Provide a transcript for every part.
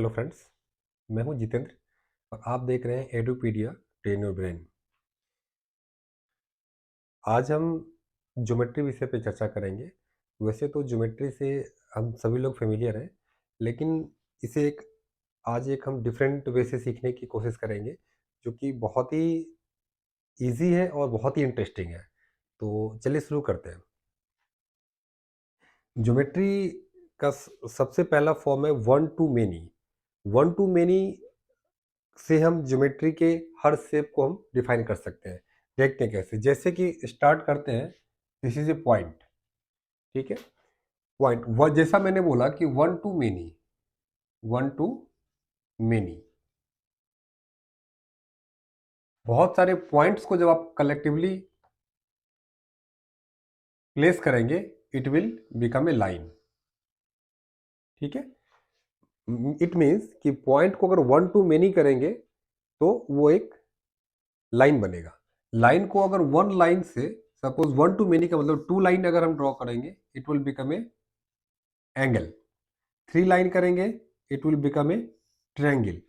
Hello friends, मैं हूं जितेंद्र और आप देख रहे हैं एडुपीडिया ट्रेन योर ब्रेन। आज हम ज्योमेट्री विषय पे चर्चा करेंगे। वैसे तो ज्योमेट्री से हम सभी लोग फेमिलियर हैं, लेकिन इसे आज एक हम डिफरेंट वे से सीखने की कोशिश करेंगे, जो कि बहुत ही इजी है और बहुत ही इंटरेस्टिंग है। तो चलिए शुरू करते हैं। ज्योमेट्री का सबसे पहला फॉर्म है one to many. One to many से हम ज्योमेट्री के हर शेप को हम डिफाइन कर सकते हैं। देखते हैं कैसे। जैसे कि स्टार्ट करते हैं, दिस इज ए पॉइंट। ठीक है, पॉइंट जैसा मैंने बोला कि one to many, one to many, बहुत सारे पॉइंट्स को जब आप कलेक्टिवली प्लेस करेंगे, it will become A line. ठीक है, इट मीन्स कि पॉइंट को अगर वन टू मेनी करेंगे तो वो एक लाइन बनेगा। लाइन को अगर वन लाइन से, सपोज वन टू मेनी का मतलब टू लाइन अगर हम ड्रॉ करेंगे, it will become a angle. Three line करेंगे, it will become a triangle.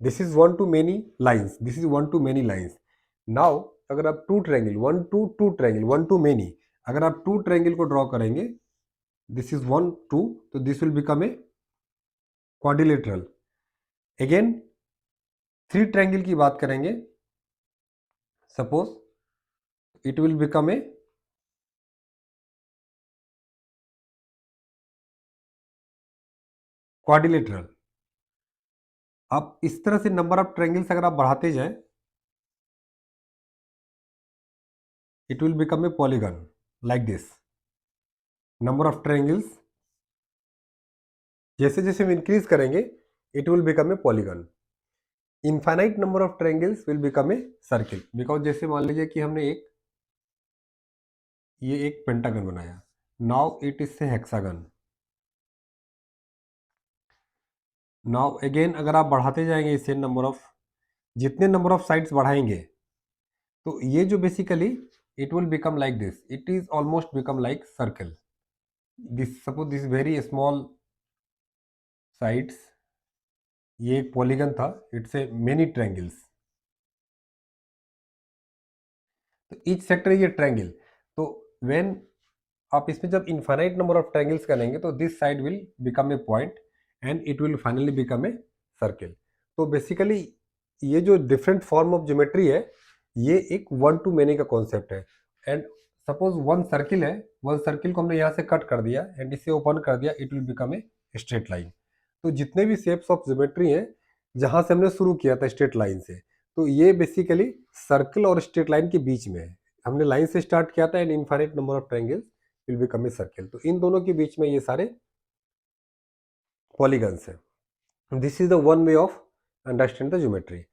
This is one to many lines, this is one to many lines. Now अगर आप two triangle, one to two triangle, one to many, अगर आप two triangle को draw करेंगे, this is one two, तो this will become a quadrilateral. Again three triangle की बात करेंगे, suppose it will become a quadrilateral. अब इस तरह से नंबर ऑफ ट्रायंगल्स अगर आप बढ़ाते जाएं, it will become a polygon like this. Number of triangles जैसे जैसे हम इंक्रीज करेंगे, it will become a polygon. Infinite number of triangles will become a circle. Because जैसे मान लीजिए कि हमने ये एक पेंटागन बनाया, now it is a hexagon. Now again अगर आप बढ़ाते जाएंगे इसे जितने नंबर ऑफ साइड्स बढ़ाएंगे, तो ये जो basically it will become like this. It is almost become like circle. Suppose this very small sides, ये एक पॉलीगन था, इट्स ए मेनी ट्रायंगल्स। तो each sector is a triangle. तो व्हेन आप इसमें जब इनफाइनाइट नंबर ऑफ ट्रायंगल्स करेंगे, तो this side will become A point and it will finally become a circle. तो बेसिकली ये जो डिफरेंट फॉर्म ऑफ ज्योमेट्री है, ये एक वन टू मेनी का कॉन्सेप्ट है। एंड सपोज वन सर्किल है, वन सर्किल को हमने यहाँ से कट कर दिया एंड इसे ओपन कर दिया, it will become a straight line. तो जितने भी शेप्स ऑफ ज्योमेट्री हैं, जहां से हमने शुरू किया था स्ट्रेट लाइन से, तो ये बेसिकली सर्कल और स्ट्रेट लाइन के बीच में है। हमने लाइन से स्टार्ट किया था and infinite number of triangles will become a circle. तो इन दोनों के बीच में ये सारे पॉलीगन्स हैं। This is the one way of understand the geometry.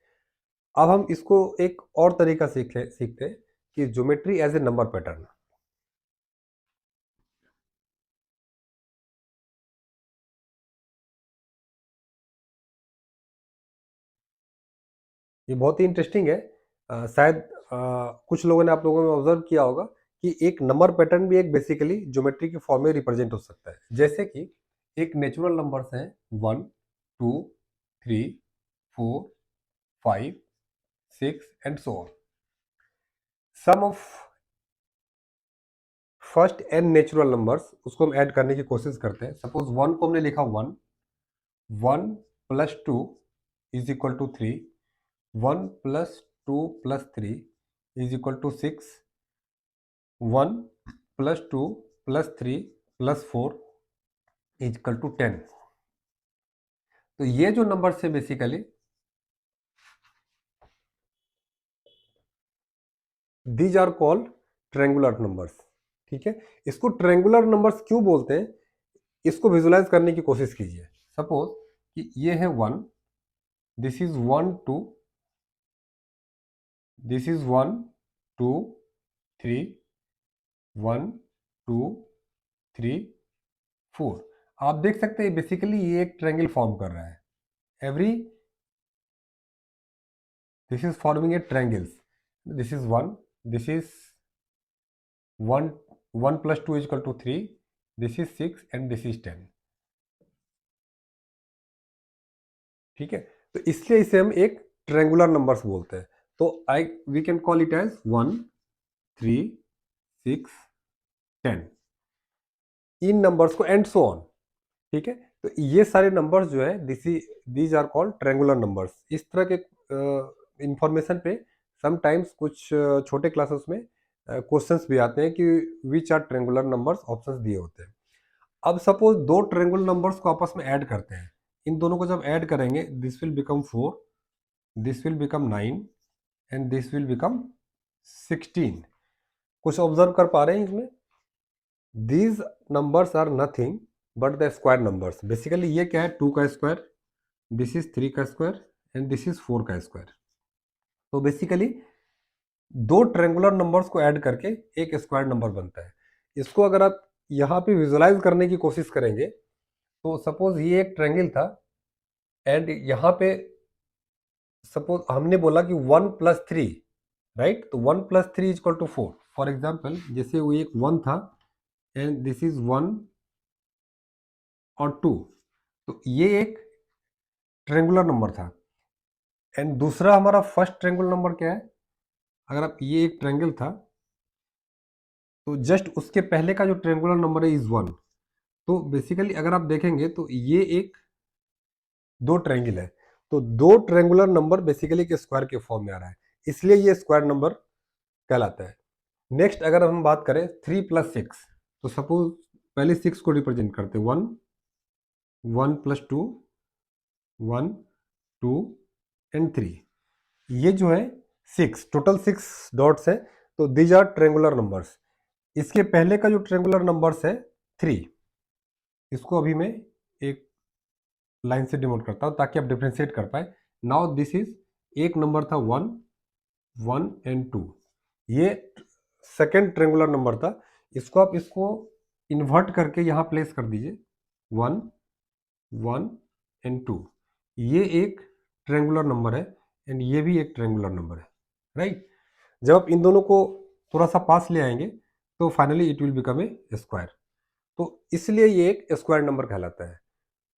अब हम इसको एक और तरीका सीखते हैं कि geometry as a number pattern. ये बहुत ही इंटरेस्टिंग है। शायद कुछ लोगों ने, आप लोगों ने ऑब्जर्व किया होगा कि एक नंबर पैटर्न भी एक बेसिकली ज्योमेट्री के फॉर्म में रिप्रेजेंट हो सकता है। जैसे कि एक नेचुरल नंबर्स हैं 1, 2, 3, 4, 5, 6 and so on. Sum of first N natural numbers, उसको हम ऐड करने की कोशिश करते हैं। सपोज 1 को हमने लिखा 1, 1 plus 2 is equal to 3, 1 plus 2 plus 3 is equal to 6, 1 plus 2 plus 3 plus 4 is equal to 10। तो ये जो नंबर्स है basically, these are called triangular numbers. ठीक है, इसको ट्रायंगुलर नंबर्स क्यों बोलते हैं, इसको विजुलाइज करने की कोशिश कीजिए। सपोज कि ये है 1, दिस इज 1 2, दिस इज 1 2 3, 1 2 3 4। आप देख सकते हैं बेसिकली ये एक ट्रायंगल फॉर्म कर रहा है। Every this is forming a triangles. This is 1, this is 1, 1 plus 2 is equal to 3, this is 6 and this is 10। ठीक है, तो इसलिए इसे हम एक ट्रेंगुलर नंबर्स बोलते हैं। तो we can call it as 1, 3, 6, 10, इन नंबर्स को एंड सो ऑन। ठीक है, तो ये सारे नंबर्स जो है these are called triangular numbers. इस तरह के इंफॉर्मेशन पे समटाइम्स कुछ छोटे क्लासेस में क्वेश्चंस भी आते हैं कि which are triangular numbers, options दिए होते हैं। अब सपोज दो ट्रेंगुलर नंबर्स को आपस में ऐड करते हैं, इन दोनों को जब ऐड करेंगे this will become 4, this will become 9 and this will become 16। कुछ ऑब्जर्व कर पा रहे हैं इसमें? These numbers are nothing but the square numbers. Basically ये क्या है, 2 का स्क्वायर, दिस इज 3 का स्क्वायर एंड दिस इज 4 का स्क्वायर। तो बेसिकली दो ट्रेंगुलर नंबर्स को ऐड करके एक स्क्वायर नंबर बनता है। इसको अगर आप यहाँ पे विजुलाइज करने की कोशिश करेंगे तो सपोज ये एक ट्रेंगल था एंड यहाँ पे सपोज हमने बोला कि 1 + 3, राइट? तो 1 + 3 इक्वल टू 4। फॉर एग्जाम्पल जैसे वो एक 1 था एंड दिस इज 1 और 2, तो ये एक ट्रेंगुलर नंबर था। एंड दूसरा हमारा फर्स्ट ट्रेंगुलर नंबर क्या है? अगर आप ये एक ट्रेंगल था तो जस्ट उसके पहले का जो ट्रेंगुलर नंबर है इज 1। तो बेसिकली अगर आप देखेंगे तो ये एक दो ट्रेंगल है, तो दो ट्रेंगुलर नंबर बेसिकली के स्क्वायर के फॉर्म में आ रहा है, इसलिए ये स्क्वायर नंबर कहलाता है। नेक्स्ट अगर हम बात करें 3 + 6, तो सपोज पहले 6 को रिप्रेजेंट करते हैं 1, 1 + 2, 1, 2 एंड 3। ये जो है 6, टोटल 6 डॉट्स है, तो दीज आर ट्रेंगुलर नंबर्स। इसके पहले का जो ट्रेंगुलर नंबर्स है 3, इसको अभी मैं एक लाइन से डिनोट करता हूं ताकि आप डिफ्रेंशिएट कर पाए। नाउ दिस इज, एक नंबर था 1, 1 एंड 2, ये सेकेंड ट्रेंगुलर नंबर था। इसको आप इसको इन्वर्ट करके यहाँ प्लेस कर दीजिए, 1, 1 एंड 2, ये एक ट्रेंगुलर नंबर है एंड ये भी एक ट्रेंगुलर नंबर है, राइट? जब आप इन दोनों को थोड़ा सा पास ले आएंगे तो finally it will become A square. तो इसलिए ये एक स्क्वायर नंबर कहलाता है।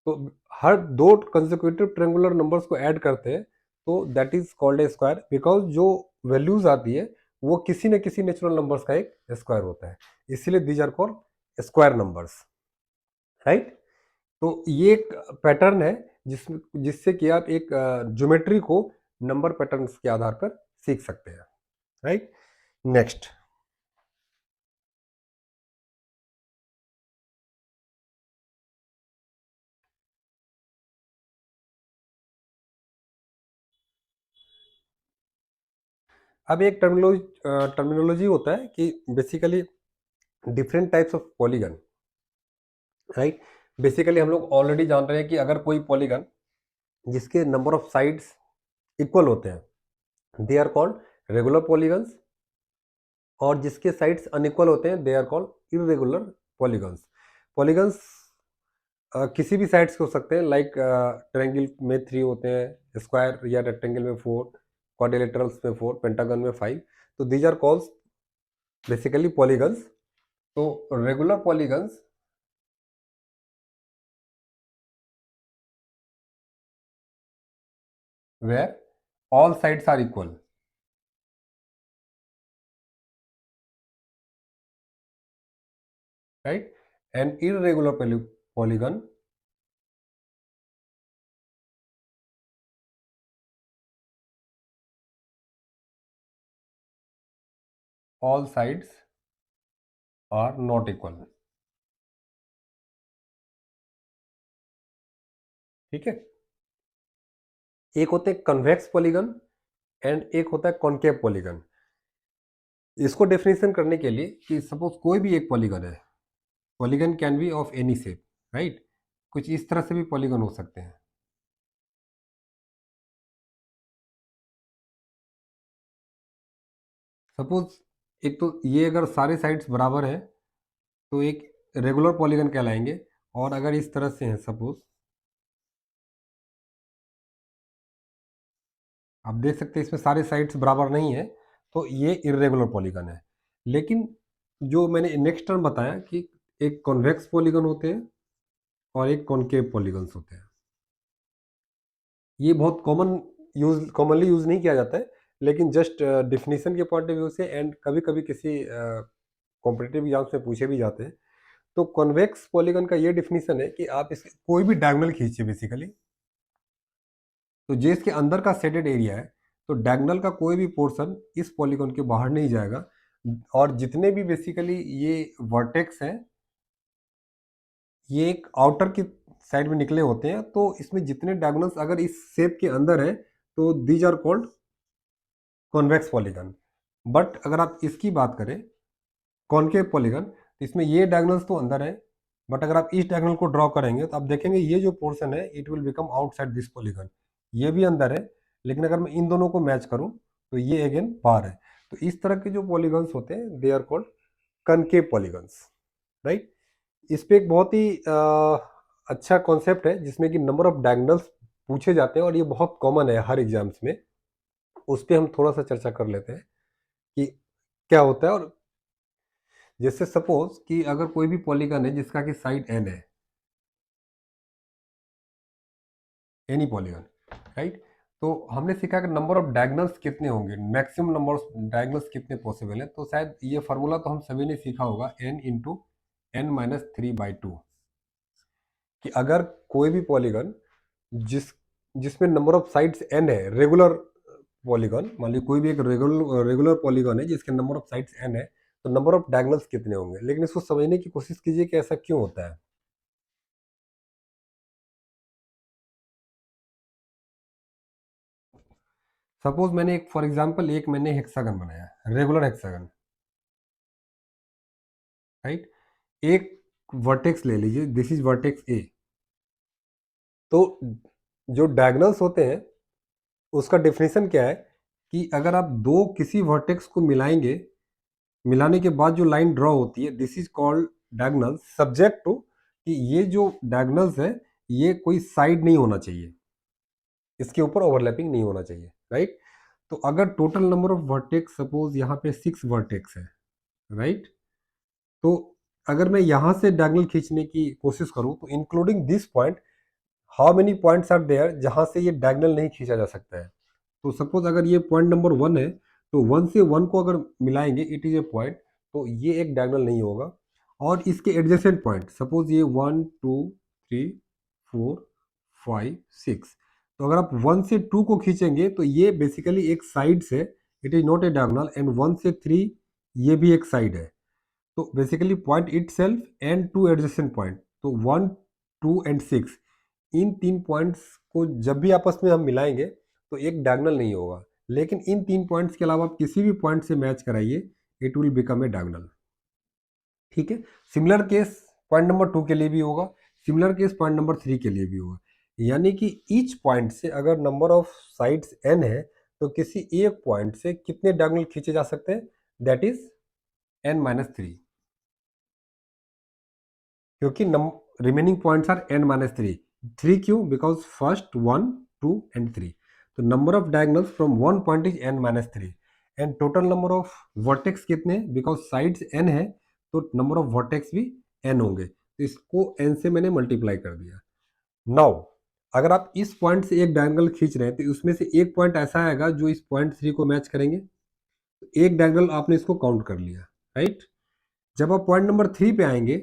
तो हर दो कंसेक्यूटिव ट्रेंगुलर नंबर्स को ऐड करते हैं तो that is called a square, because जो वैल्यूज आती है वो किसी न किसी नेचुरल नंबर्स का एक स्क्वायर होता है, इसलिए these are called square numbers, right? तो ये एक पैटर्न है जिससे कि आप एक ज्योमेट्री को नंबर पैटर्न्स के आधार पर सीख सकते हैं, राइट? नेक्स्ट, अब एक टर्मिनोलॉजी होता है कि basically different types of polygon, right? Basically हम लोग ऑलरेडी जान रहे हैं कि अगर कोई पॉलीगन जिसके नंबर ऑफ साइड्स इक्वल होते हैं they are called regular polygons, और जिसके साइड्स अनइक्वल होते हैं they are called irregular polygons. Polygons किसी भी साइड्स के हो सकते हैं, लाइक ट्रायंगल में 3 होते हैं, स्क्वायर या रेक्टेंगल में 4, क्वाड्रिलेटरल्स में 4, पेंटागन में 5। तो these are called basically polygons. तो regular polygons where all sides are equal, right? An irregular polygon all sides are not equal। ठीक है, एक होते हैं कन्वेक्स पॉलीगन एंड एक होता है कॉनकेव पॉलीगन। इसको डेफिनेशन करने के लिए कि सपोज कोई भी एक पॉलीगन है, polygon can be of any shape, right? कुछ इस तरह से भी पॉलीगन हो सकते हैं। सपोज एक तो ये अगर सारे साइड्स बराबर है तो एक रेगुलर पॉलीगन कहलाएंगे, और अगर इस तरह से है सपोज, आप देख सकते हैं इसमें सारे साइड्स बराबर नहीं है तो ये इरेगुलर पॉलीगन है। लेकिन जो मैंने नेक्स्ट टर्म बताया कि एक कॉन्वेक्स पॉलीगन होते हैं और एक कॉनकेव पॉलीगन्स होते हैं। ये बहुत कॉमनली यूज नहीं किया जाता है, लेकिन जस्ट डिफिनीशन के पॉइंट ऑफ व्यू से एंड कभी कभी किसी कॉम्पिटिटिव एग्जाम्स में पूछे भी जाते हैं। तो कॉन्वेक्स पॉलीगन का ये डिफिनीशन है कि आप इस कोई भी डायगोनल खींचिए बेसिकली, तो जो इसके अंदर का शेडेड एरिया है, तो डायगोनल का कोई भी पोर्शन इस पॉलीगन के बाहर नहीं जाएगा, और जितने भी बेसिकली ये वर्टेक्स हैं ये एक आउटर की साइड में निकले होते हैं, तो इसमें जितने डायगोनल्स अगर इस शेप के अंदर है तो these are called convex polygon. But अगर आप इसकी बात करें कॉनकेव पॉलीगन, तो इसमें ये डायगोनल्स तो अंदर है, बट अगर आप इस डायगोनल को ड्रॉ करेंगे तो आप देखेंगे ये जो पोर्शन है it will become outside this polygon, ये भी अंदर है, लेकिन अगर मैं इन दोनों को मैच करूं तो ये अगेन बाहर है। तो इस तरह के जो पॉलीगन्स होते हैं they are called concave polygons, right. इस पे एक बहुत ही अच्छा कॉन्सेप्ट है जिसमें कि नंबर ऑफ डायगोनल्स पूछे जाते हैं और ये बहुत कॉमन है हर एग्जाम्स में, उस पर हम थोड़ा सा चर्चा कर लेते हैं कि क्या होता है। और जैसे सपोज कि अगर कोई भी पॉलीगन है जिसका कि साइड एन है, एनी पॉलीगन, राइट, तो हमने सीखा कि नंबर ऑफ डायगोनल्स कितने होंगे, मैक्सिमम नंबर ऑफ डायगोनल्स कितने पॉसिबल है। तो शायद ये फार्मूला तो हम सभी ने सीखा होगा, n इंटू एन माइनस 3/2, कि अगर कोई भी पॉलीगन जिसमें नंबर ऑफ साइड्स n है, रेगुलर पॉलीगन, मान लीजिए कोई भी एक रेगुलर पॉलीगन है जिसके नंबर ऑफ साइड्स n है, तो नंबर ऑफ डायगोनल्स कितने होंगे। लेकिन इसको समझने की कोशिश कीजिए कि ऐसा क्यों होता है। सपोज मैंने एक फॉर एग्जांपल एक मैंने हेक्सागन बनाया, रेगुलर हेक्सागन, राइट, एक वर्टेक्स ले लीजिए, दिस इज वर्टेक्स ए। तो जो डायगोनल्स होते हैं उसका डेफिनेशन क्या है कि अगर आप दो किसी वर्टेक्स को मिलाएंगे, मिलाने के बाद जो लाइन ड्रॉ होती है this is called diagonal, subject to कि ये जो डायगोनल्स है ये कोई साइड नहीं होना चाहिए, इसके ऊपर ओवरलैपिंग नहीं होना चाहिए, राइट। तो अगर total number of vertex suppose यहाँ पे 6 वर्टेक्स है, राइट, तो अगर मैं यहाँ से डायगोनल खींचने की कोशिश करूँ तो including this point how many points are there जहाँ से ये डायगोनल नहीं खींचा जा सकता है। तो सपोज अगर ये पॉइंट नंबर 1 है, तो 1 से 1 को अगर मिलाएंगे इट इज ए पॉइंट, तो ये एक डायगोनल नहीं होगा। और इसके एडजेसेंट पॉइंट सपोज ये 1 2 3 4 5 6, तो अगर आप 1 से 2 को खींचेंगे तो ये बेसिकली एक साइड से, it is not a diagonal, and 1 से 3 ये भी एक साइड है। तो basically point it self and two adjacent point, तो 1 2 एंड 6, इन तीन पॉइंट्स को जब भी आपस में हम मिलाएंगे तो एक डायगोनल नहीं होगा। लेकिन इन तीन पॉइंट्स के अलावा आप किसी भी पॉइंट से मैच कराइए it will become A diagonal, ठीक है। सिमिलर केस पॉइंट नंबर 2 के लिए भी होगा, सिमिलर केस पॉइंट नंबर 3 के लिए भी होगा। यानी कि ईच पॉइंट से अगर नंबर ऑफ साइड्स n है तो किसी एक पॉइंट से कितने डायगोनल खींचे जा सकते हैं, दैट इज n-3, क्योंकि रिमेनिंग पॉइंट्स आर n-3। 3 क्यों, बिकॉज फर्स्ट 1 2 एंड 3, तो number of diagonals from one point is n-3, and total number of vertex कितने, बिकॉज साइड्स n है तो नंबर ऑफ वर्टेक्स भी n होंगे, तो इसको n से मैंने मल्टीप्लाई कर दिया। नाउ अगर आप इस पॉइंट से एक डायगोनल खींच रहे हैं तो उसमें से एक पॉइंट ऐसा आएगा जो इस पॉइंट 3 को मैच करेंगे, तो एक डायगोनल आपने इसको काउंट कर लिया, राइट। जब आप पॉइंट नंबर 3 पे आएंगे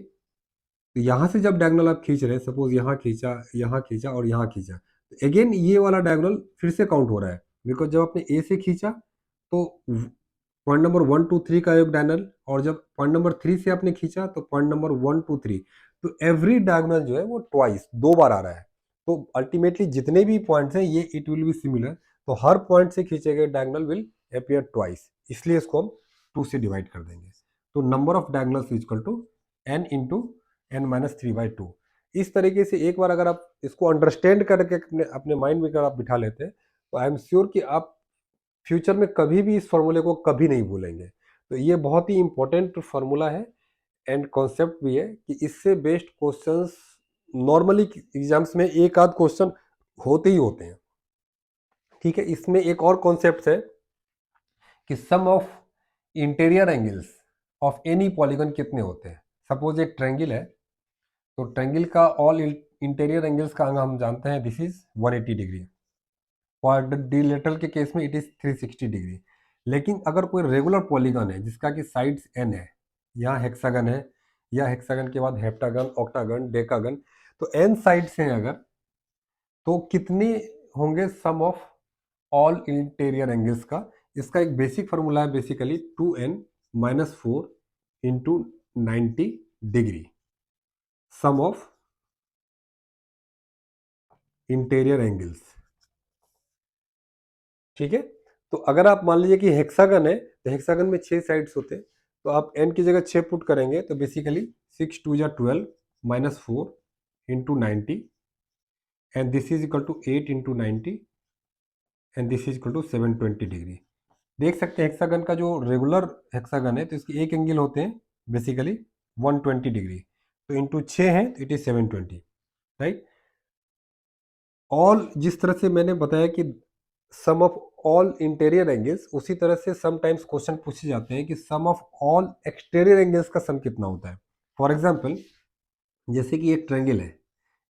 तो यहाँ से जब डायगोनल आप खींच रहे हैं, सपोज यहाँ खींचा और यहाँ खींचा, तो अगेन ये वाला डायगोनल फिर से काउंट हो रहा है, बिकॉज जब आपने ए से खींचा तो पॉइंट नंबर 1 2 3 का एक डायगोनल, और जब पॉइंट नंबर 3 से आपने खींचा तो पॉइंट नंबर 1 2 3, तो एवरी डायगोनल जो है वो ट्वाइस, दो बार आ रहा है। तो अल्टीमेटली जितने भी पॉइंट्स हैं ये इट विल बी सिमिलर, तो हर पॉइंट से खींचे गए डायगोनल विल अपीयर ट्वाइस, इसलिए इसको हम 2 से डिवाइड कर देंगे। तो number of diagonals equal to n into n-3/2। इस तरीके से एक बार अगर आप इसको अंडरस्टैंड करके अपने माइंड में अगर आप बिठा लेते हैं तो आई एम श्योर कि आप फ्यूचर में कभी भी इस फॉर्मूले को कभी नहीं भूलेंगे। तो ये बहुत ही इंपॉर्टेंट फार्मूला है एंड कॉन्सेप्ट भी है कि इससे बेस्ड क्वेश्चंस नॉर्मली एग्जाम्स में एक आध क्वेश्चन होते ही होते हैं, ठीक है। इसमें एक और कॉन्सेप्ट है कि sum of interior angles of any polygon कितने होते हैं। सपोज एक ट्रायंगल है, तो ट्रायंगल का ऑल इंटीरियर एंगल्स का हम जानते हैं दिस इज 180 डिग्री, क्वाड्रिलेटरल के केस में इट इज 360 डिग्री। लेकिन अगर कोई रेगुलर पॉलीगन है जिसका कि साइड्स n है, यहाँ हेक्सागन है, या हेक्सागन के बाद हेप्टागन, ऑक्टागन, डेकागन, तो n साइड्स हैं अगर, तो कितने होंगे sum of all interior angles का? इसका एक बेसिक फॉर्मूला है basically 2n-4 into 90 degree, sum of interior angles. ठीक है, तो अगर आप मान लीजिए कि हेक्सागन है, तो हेक्सागन में 6 साइड्स होते हैं, तो आप n की जगह 6 पुट करेंगे तो बेसिकली 6 2 जा 12 -4 into 90, and this is equal to 8 into 90, and this is equal to 720 degree. देख सकते हैं हेक्सागन का जो रेगुलर हेक्सागन है तो इसके एक एंगल होते हैं बेसिकली 120 डिग्री, तो इंटू 6 है तो इट इज 720, राइट। ऑल, जिस तरह से मैंने बताया कि sum of all interior angles, उसी तरह से समटाइम्स क्वेश्चन पूछे जाते हैं कि sum of all exterior angles का सम कितना होता है। फॉर एग्जांपल, जैसे कि एक ट्रायंगल है,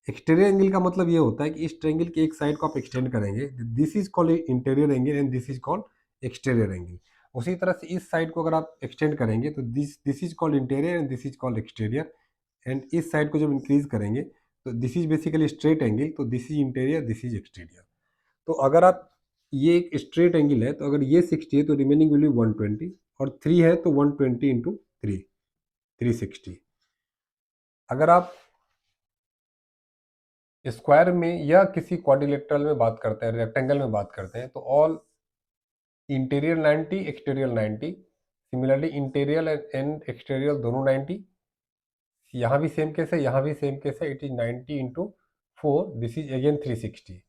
एक्सटीरियर एंगल का मतलब ये होता है कि इस ट्रायंगल के एक साइड को आप एक्सटेंड करेंगे, this is called interior angle and this is called exterior angle. उसी तरह से इस साइड को अगर आप एक्सटेंड करेंगे तो this is called interior and this is called exterior, and इस साइड को जब इंक्रीज करेंगे तो this is basically straight angle, तो this is interior, this is exterior. तो अगर आप, ये एक स्ट्रेट एंगल है, तो अगर ये 60 है तो रिमेनिंग विल बी 120, और 3 है तो 120 इंटू 3, 360। अगर आप स्क्वायर में या किसी क्वाड्रिलेटरल में बात करते हैं, रेक्टेंगल में बात करते हैं, तो all interior 90, exterior 90, similarly interior and exterior दोनों 90, यहाँ भी सेम केस है, यहाँ भी सेम केस है, it is 90 into 4, this is again 360।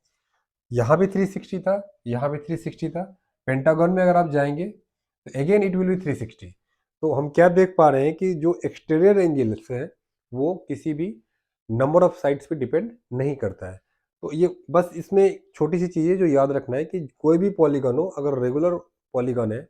यहाँ भी 360 था, यहाँ भी 360 था। पेंटागन में अगर आप जाएंगे तो अगेन इट विल बी 360। तो हम क्या देख पा रहे हैं कि जो एक्सटीरियर एंगल्स है वो किसी भी नंबर ऑफ साइड्स पे डिपेंड नहीं करता है। तो ये बस इसमें छोटी सी चीज़ है जो याद रखना है कि कोई भी पॉलीगन हो, अगर रेगुलर पॉलीगन है,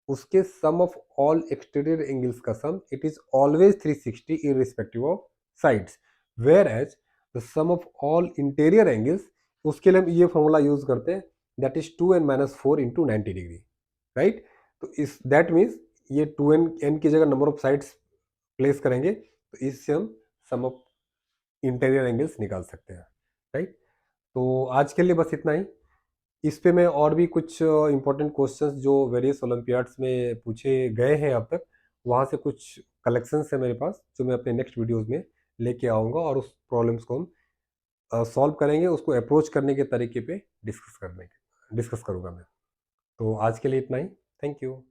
उसके sum of all exterior angles का sum it is always 360 irrespective of sides, where as the sum of all interior angles, उसके लिए हम ये फॉर्मूला यूज करते हैं, that is 2n-4 into 90 degree, right. तो इस दैट मीन्स ये 2n की जगह नंबर ऑफ साइड्स प्लेस करेंगे तो इससे हम सम ऑफ इंटीरियर एंगल्स निकाल सकते हैं, राइट। तो आज के लिए बस इतना ही। इस पे मैं और भी कुछ इंपॉर्टेंट क्वेश्चंस जो वेरियस ओलंपियाड्स में पूछे गए हैं अब तक, वहाँ से कुछ कलेक्शंस है मेरे पास जो मैं अपने नेक्स्ट वीडियोस में लेके आऊँगा, और उस प्रॉब्लम्स को हम सॉल्व करेंगे, उसको अप्रोच करने के तरीके पे डिस्कस करूँगा मैं। तो आज के लिए इतना ही। Thank you.